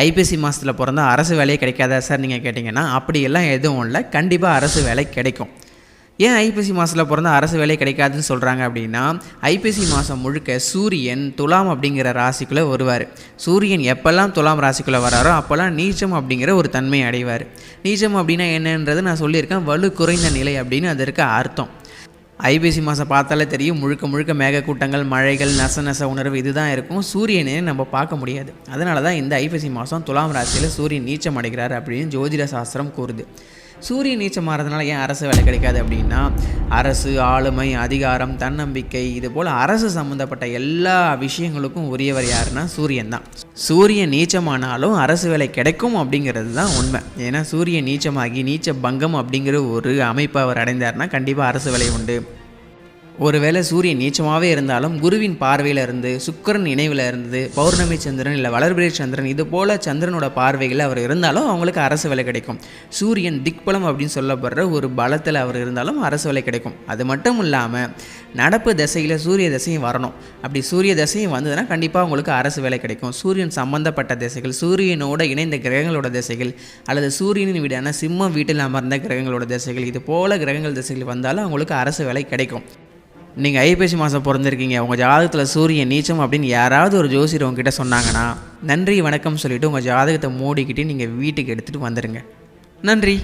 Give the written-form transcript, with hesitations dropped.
ஐப்பசி மாதத்தில் பிறந்தா அரசு வேலையே கிடைக்காதா சார் நீங்கள் கேட்டிங்கன்னா அப்படியெல்லாம் எதுவும் இல்லை. கண்டிப்பாக அரசு வேலை கிடைக்கும். ஏன் ஐப்பசி மாதத்தில் பிறந்தா அரசு வேலை கிடைக்காதுன்னு சொல்கிறாங்க அப்படின்னா, ஐப்பசி மாதம் முழுக்க சூரியன் துலாம் அப்படிங்கிற ராசிக்குள்ளே வருவார். சூரியன் எப்போல்லாம் துலாம் ராசிக்குள்ளே வராரோ அப்போல்லாம் நீச்சம் அப்படிங்கிற ஒரு தன்மையை அடைவார். நீச்சம் அப்படின்னா என்னன்றது நான் சொல்லியிருக்கேன். வலு குறைந்த நிலை அப்படின்னு அதற்கு அர்த்தம். ஐப்பசி மாதம் பார்த்தாலே தெரியும், முழுக்க முழுக்க மேகக்கூட்டங்கள், மழைகள், நச உணர்வு இதுதான் இருக்கும். சூரியனே நம்ம பார்க்க முடியாது. அதனால தான் இந்த ஐப்பசி மாதம் துலாம் ராசியில் சூரியன் நீச்சம் அடைகிறார் அப்படின்னு ஜோதிட சாஸ்திரம் கூறுது. சூரியன் நீச்சம் மாறதுனால ஏன் அரசு வேலை கிடைக்காது அப்படின்னா, அரசு, ஆளுமை, அதிகாரம், தன்னம்பிக்கை இது போல் அரசு சம்மந்தப்பட்ட எல்லா விஷயங்களுக்கும் உரியவர் யாருன்னா சூரியன் தான். சூரியன் நீச்சமானாலும் அரசு வேலை கிடைக்கும் அப்படிங்கிறது தான் உண்மை. ஏன்னா சூரியன் நீச்சமாகி நீச்ச பங்கம் அப்படிங்கிற ஒரு அமைப்பை அவர் அடைந்தார்னா கண்டிப்பாக அரசு வேலை உண்டு. ஒருவேளை சூரியன் நீச்சமாகவே இருந்தாலும் குருவின் பார்வையில் இருந்து, சுக்கிரன் நினைவில் இருந்து, பௌர்ணமி சந்திரன் இல்லை வளர்பிறை சந்திரன் இது போல் சந்திரனோட பார்வையில் அவர் இருந்தாலும் அவங்களுக்கு அரசு வேலை கிடைக்கும். சூரியன் திக்பலம் அப்படின்னு சொல்லப்படுற ஒரு பலத்தில் அவர் இருந்தாலும் அரசு வேலை கிடைக்கும். அது மட்டும் இல்லாமல் நடப்பு திசையில் சூரிய திசையும் வரணும். அப்படி சூரிய திசையும் வந்ததுன்னா கண்டிப்பாக உங்களுக்கு அரசு வேலை கிடைக்கும். சூரியன் சம்பந்தப்பட்ட திசைகள், சூரியனோட இணைந்த கிரகங்களோட திசைகள் அல்லது சூரியனின் வீடான சிம்மம் வீட்டில் அமர்ந்த கிரகங்களோட திசைகள் இது போல் கிரகங்கள் திசைகள் வந்தாலும் அவங்களுக்கு அரசு வேலை கிடைக்கும். நீங்கள் ஐப்பசி மாதம் பிறந்திருக்கீங்க, உங்கள் ஜாதகத்தில் சூரியன் நீச்சம் அப்படின்னு யாராவது ஒரு ஜோசியர் உங்ககிட்ட சொன்னாங்கன்னா நன்றி வணக்கம் சொல்லிவிட்டு உங்கள் ஜாதகத்தை மூடிக்கிட்டு நீங்கள் வீட்டுக்கு எடுத்துகிட்டு வந்துடுங்க. நன்றி.